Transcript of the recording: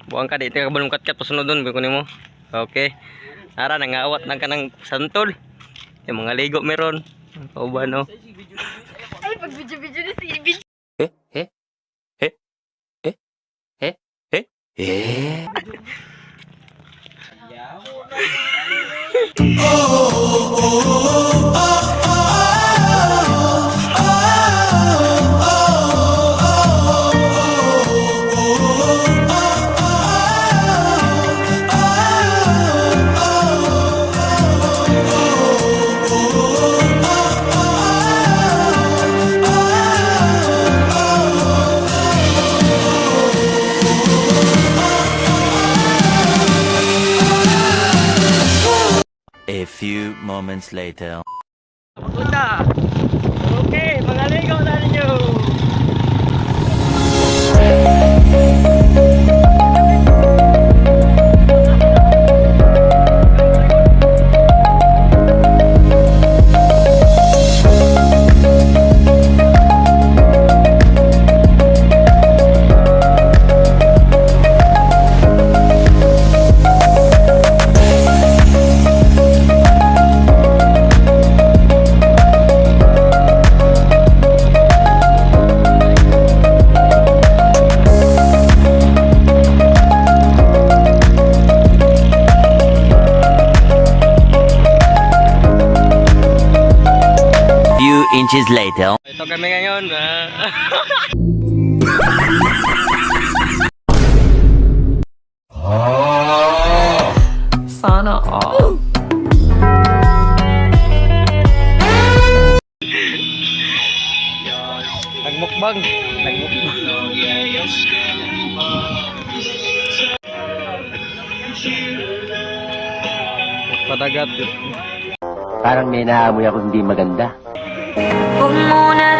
Buang ka di ka balong kat pasunod doon kunin mo. Okay. Ara nangawat nang kanang santol. Yung mga ligo meron. Kauban no. Ay, pag video-video na si video. Eh, eh, eh, eh, eh, eh, eh. A few moments later. Punta. Okay, mga ligo na ninyo. Few inches later. Ito kami ngayon. Sana all. Nagmukbang. Padagat. Parang may naamoy ako hindi maganda. Huwag muna